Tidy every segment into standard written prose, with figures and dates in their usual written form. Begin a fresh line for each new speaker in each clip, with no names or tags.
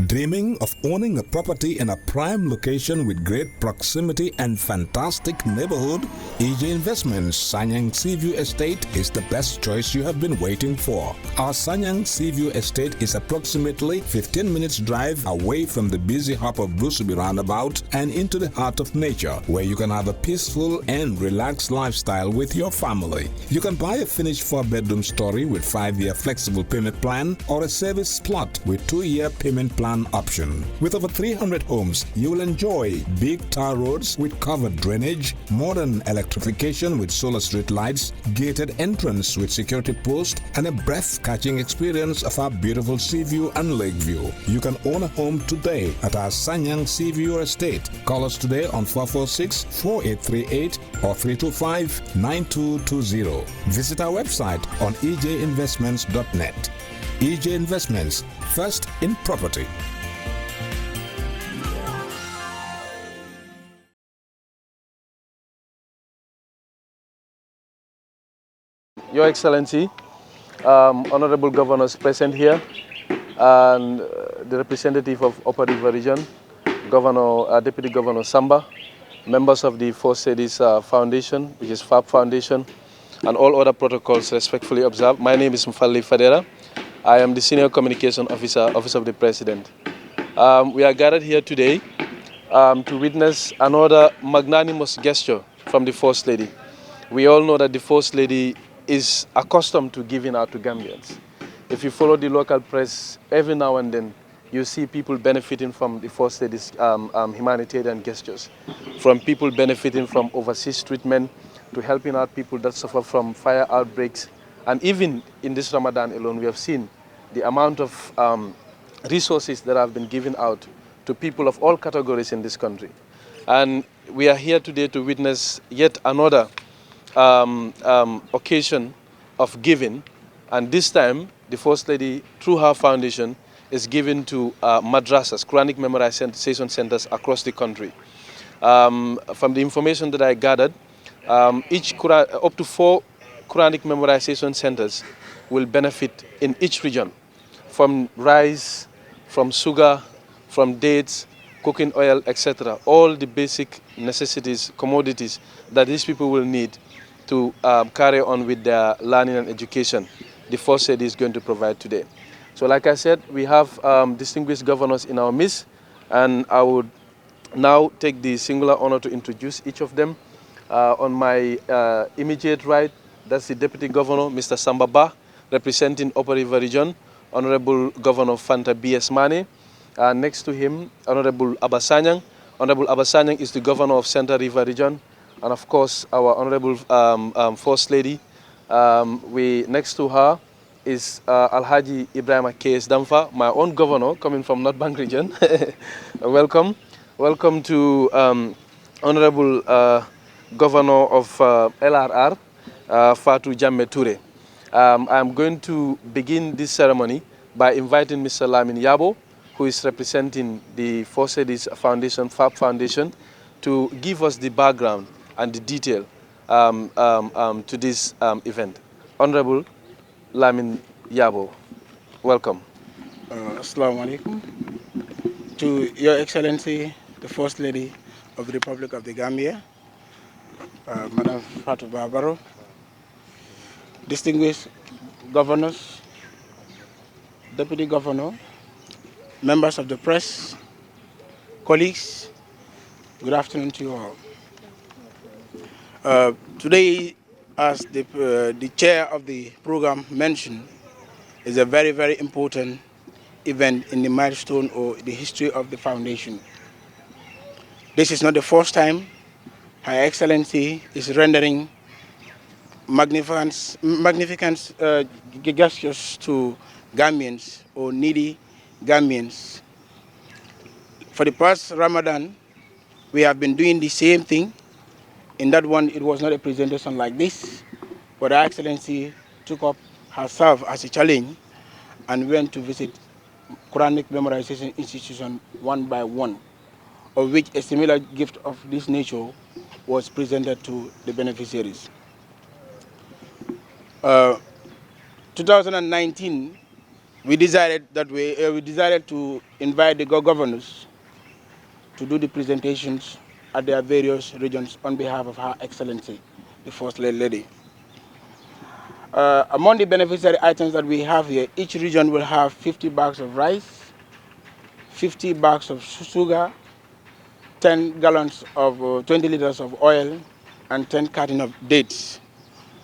Dreaming of owning a property in a prime location with great proximity and fantastic neighborhood? EJ Investments Sanyang Seaview Estate is the best choice you have been waiting for. Our Sanyang Seaview Estate is approximately 15 minutes drive away from the busy hub of Brusubi roundabout and into the heart of nature, where you can have a peaceful and relaxed lifestyle with your family. You can buy a finished 4-bedroom story with 5-year flexible payment plan or a service plot with 2-year payment plan option. With over 300 homes, you will enjoy big tar roads with covered drainage, modern electrification with solar street lights, gated entrance with security post, and a breath-catching experience of our beautiful Seaview and Lakeview. You can own a home today at our Sanyang Seaview Estate. Call us today on 446-4838 or 325-9220. Visit our website on ejinvestments.net. EJ Investments, first in property.
Your Excellency, Honorable Governors present here, and the representative of Upper River Region, Deputy Governor Samba, members of the First Ladies Foundation, which is FABB Foundation, and all other protocols respectfully observed. My name is Mfali Fadera. I am the Senior Communication Officer, Office of the President. We are gathered here today to witness another magnanimous gesture from the First Lady. We all know that the First Lady is accustomed to giving out to Gambians. If you follow the local press, every now and then you see people benefiting from the First Lady's humanitarian gestures, from people benefiting from overseas treatment to helping out people that suffer from fire outbreaks. And even in this Ramadan alone, we have seen the amount of resources that have been given out to people of all categories in this country. And we are here today to witness yet another occasion of giving. And this time, the First Lady, through her foundation, is giving to madrasas, Quranic memorization centers across the country. From the information that I gathered, up to 4 Quranic memorization centers will benefit in each region, from rice, from sugar, from dates, cooking oil, etc. All the basic necessities, commodities that these people will need to carry on with their learning and education, the First Lady is going to provide today. So like I said, we have distinguished governors in our midst, and I would now take the singular honor to introduce each of them. On my immediate right, that's the Deputy Governor, Mr. Samba Bah, representing Upper River Region, Honorable Governor Fanta B.S. Mane. Next to him, Honorable Abasanyang. Honorable Abasanyang is the Governor of Central River Region. And of course, our Honorable First Lady. Next to her is Alhaji Ibrahim K.S. Damfa, my own governor, coming from North Bank Region. Welcome. Welcome to Honorable Governor of LRR, Fatou Jammeh Toure. I'm going to begin this ceremony by inviting Mr. Lamin Yabo, who is representing the First Ladies Foundation, FABB Foundation, to give us the background and the detail to this event. Honorable Lamin Yabo, welcome.
Assalamu alaikum. To Your Excellency, the First Lady of the Republic of the Gambia, Madam Fatou Barbaro, distinguished governors, Deputy Governor, members of the press, colleagues, good afternoon to you all. Today, as the chair of the program mentioned, is a very, very important event in the milestone or the history of the foundation. This is not the first time Her Excellency is rendering magnificent gestures to Gambians or needy Gambians. For the past Ramadan, we have been doing the same thing. In that one, it was not a presentation like this, but Her Excellency took up herself as a challenge and went to visit Quranic memorization institution one by one, of which a similar gift of this nature was presented to the beneficiaries. 2019 we decided to invite the governors to do the presentations at their various regions on behalf of Her Excellency, the First Lady. Among the beneficiary items that we have here, each region will have 50 bags of rice, 50 bags of sugar, 10 gallons of 20 liters of oil, and 10 cartons of dates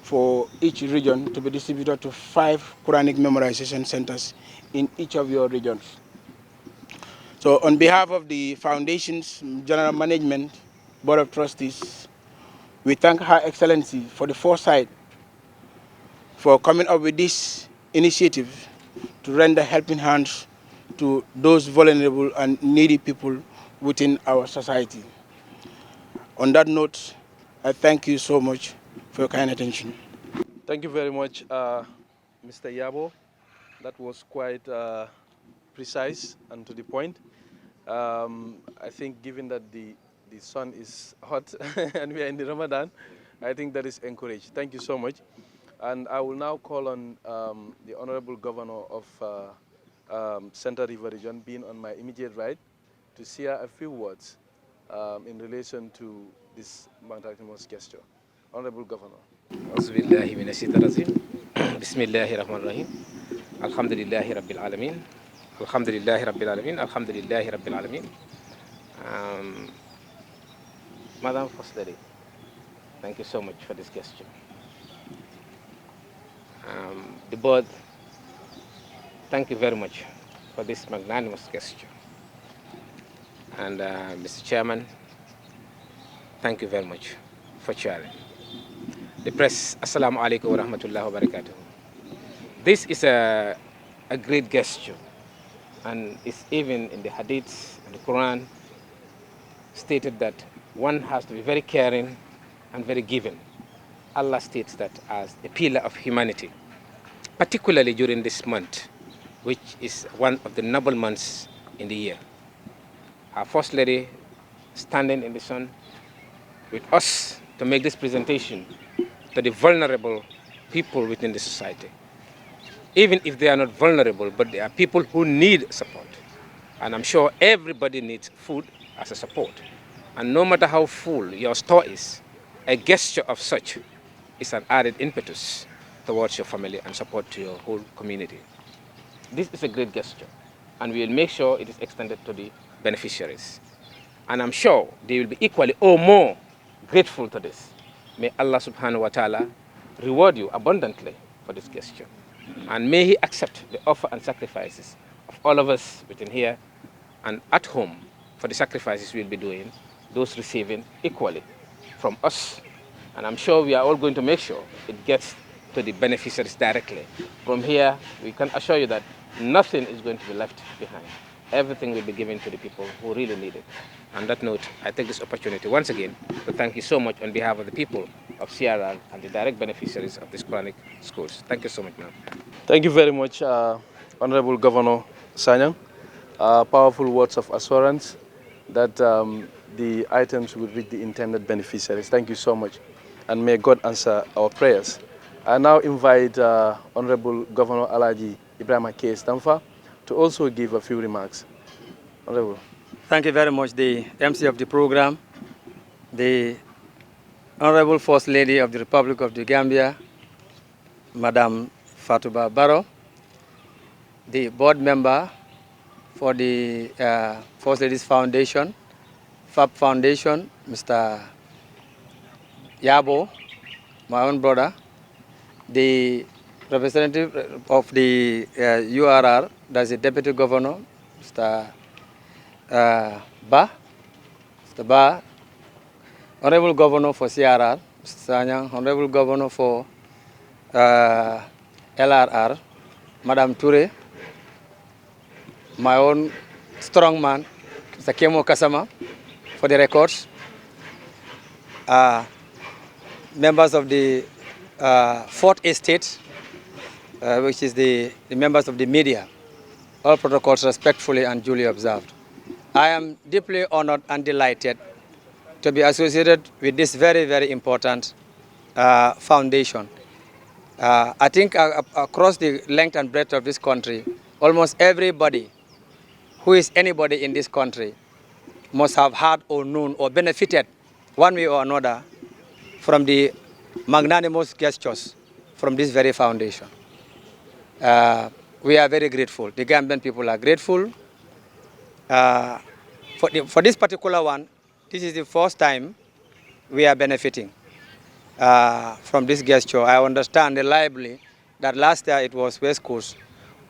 for each region to be distributed to 5 Quranic memorization centers in each of your regions. So on behalf of the Foundation's General Management, Board of Trustees, we thank Her Excellency for the foresight for coming up with this initiative to render helping hands to those vulnerable and needy people within our society. On that note, I thank you so much for your kind attention.
Thank you very much, Mr. Yabo. That was quite precise and to the point. I think given that the sun is hot and we are in the Ramadan, I think that is encouraged. Thank you so much. And I will now call on the Honorable Governor of Central River Region, being on my immediate right, to share a few words in relation to this magnanimous gesture. Honorable Governor.
Auzubillahi minash-shaytanir-rajim. Bismillahir-rahmanir-rahim. Alhamdulillahi rabbil alamin. Alhamdulillahi rabbil alamin. Alhamdulillahi rabbil alamin. Madam First Lady, thank you so much for this gesture. The board, thank you very much for this magnanimous gesture. And Mr. Chairman, thank you very much for chairing. The press, Assalamu alaikum wa rahmatullahi wa barakatuh. This is a great gesture, and it's even in the Hadiths and the Quran stated that one has to be very caring and very giving. Allah states that as a pillar of humanity, particularly during this month, which is one of the noble months in the year. Our First Lady standing in the sun with us to make this presentation to the vulnerable people within the society. Even if they are not vulnerable, but they are people who need support. And I'm sure everybody needs food as a support. And no matter how full your store is, a gesture of such is an added impetus towards your family and support to your whole community. This is a great gesture, and we will make sure it is extended to the beneficiaries. And I'm sure they will be equally or more grateful to this. May Allah subhanahu wa ta'ala reward you abundantly for this gesture. And may He accept the offer and sacrifices of all of us within here and at home for the sacrifices we'll be doing, those receiving equally from us. And I'm sure we are all going to make sure it gets to the beneficiaries directly. From here, we can assure you that nothing is going to be left behind. Everything will be given to the people who really need it. On that note, I take this opportunity once again to thank you so much on behalf of the people of CRR and the direct beneficiaries of these Quranic schools. Thank you so much, ma'am.
Thank you very much, Honorable Governor Sanyang. Powerful words of assurance that the items will reach the intended beneficiaries. Thank you so much, and may God answer our prayers. I now invite Honorable Governor Alaji Ibrahim K. Stamfa to also give a few remarks. Honorable.
Thank you very much, the MC of the program, the Honorable First Lady of the Republic of the Gambia, Madam Fatou Baro, the board member for the First Ladies Foundation, FABB Foundation, Mr. Yabo, my own brother, the representative of the URR, that's the Deputy Governor, Mr. Ba, Honorable Governor for CRR, Mr. Sanyang, Honorable Governor for LRR, Madam Ture, my own strong man, Mr. Kemo Kasama, for the records, members of the Fourth Estate, which is the members of the media, all protocols respectfully and duly observed. I am deeply honored and delighted to be associated with this very, very important foundation. I think across the length and breadth of this country, almost everybody who is anybody in this country must have had or known or benefited one way or another from the magnanimous gestures from this very foundation. We are very grateful. The Gambian people are grateful. For this particular one, this is the first time we are benefiting from this gesture. I understand reliably that last year it was West Coast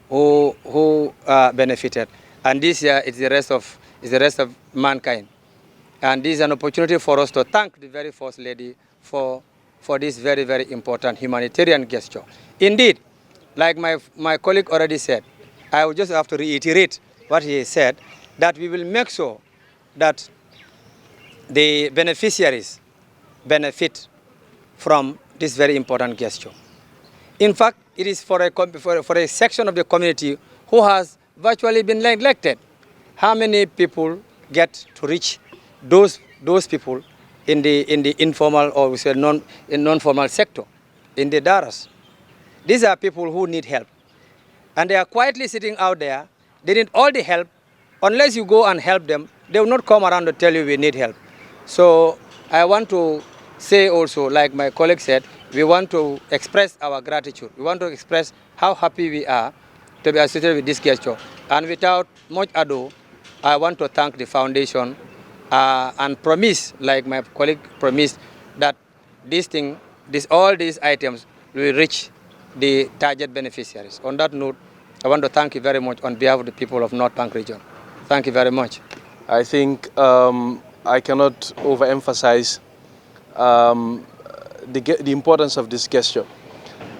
who benefited, and this year it's the rest of mankind. And this is an opportunity for us to thank the very First Lady for this very, very important humanitarian gesture. Indeed, like my colleague already said, I would just have to reiterate what he said, that we will make sure that the beneficiaries benefit from this very important gesture. In fact, it is for a section of the community who has virtually been neglected. How many people get to reach those people in the informal or we say non-formal sector, in the daras? These are people who need help. And they are quietly sitting out there. They need all the help. Unless you go and help them, they will not come around to tell you we need help. So I want to say also, like my colleague said, we want to express our gratitude. We want to express how happy we are to be associated with this gesture. And without much ado, I want to thank the foundation and promise, like my colleague promised, that all these items will reach the target beneficiaries. On that note, I want to thank you very much on behalf of the people of North Bank region. Thank you very much.
I think I cannot overemphasize the importance of this gesture.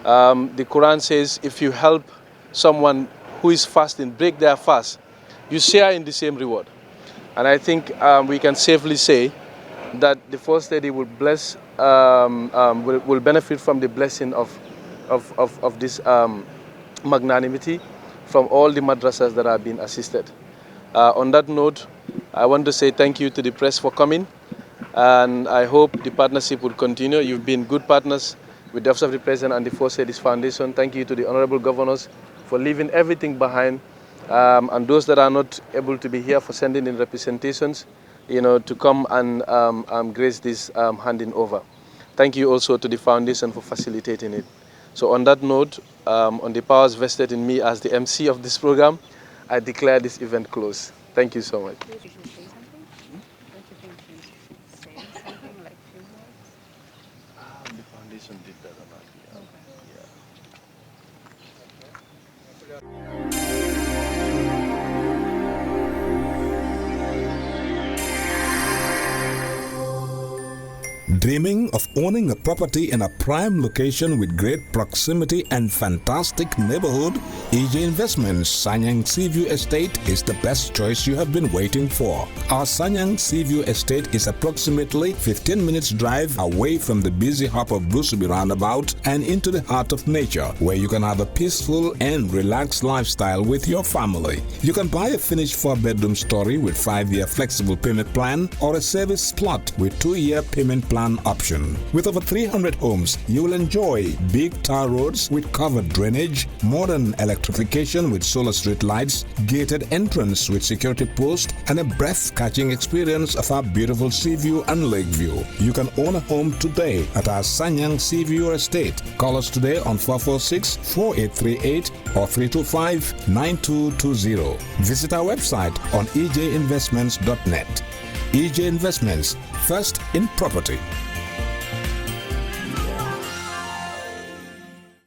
The Quran says if you help someone who is fasting, break their fast, you share in the same reward. And I think we can safely say that the First Lady will bless, will benefit from the blessing of this magnanimity from all the madrasas that have been assisted. On that note, I want to say thank you to the press for coming, and I hope the partnership will continue. You've been good partners with the Office of the President and the First Ladies Foundation. Thank you to the Honorable Governors for leaving everything behind, and those that are not able to be here for sending in representations, to come and grace this handing over. Thank you also to the foundation for facilitating it. So on that note, on the powers vested in me as the MC of this program, I declare this event closed. Thank you so much. The foundation did that or not?
Dreaming of owning a property in a prime location with great proximity and fantastic neighborhood? EJ Investments Sanyang Seaview Estate is the best choice you have been waiting for. Our Sanyang Seaview Estate is approximately 15 minutes drive away from the busy hub of Brusubi roundabout and into the heart of nature, where you can have a peaceful and relaxed lifestyle with your family. You can buy a finished 4-bedroom story with 5-year flexible payment plan or a service plot with 2-year payment plan option. With over 300 homes, you will enjoy big tar roads with covered drainage, modern electrification with solar street lights, gated entrance with security post, and a breath-catching experience of our beautiful sea view and lake view. You can own a home today at our Sanyang Seaview Estate. Call us today on 446-4838 or 325-9220. Visit our website on ejinvestments.net. EJ Investments, first in property.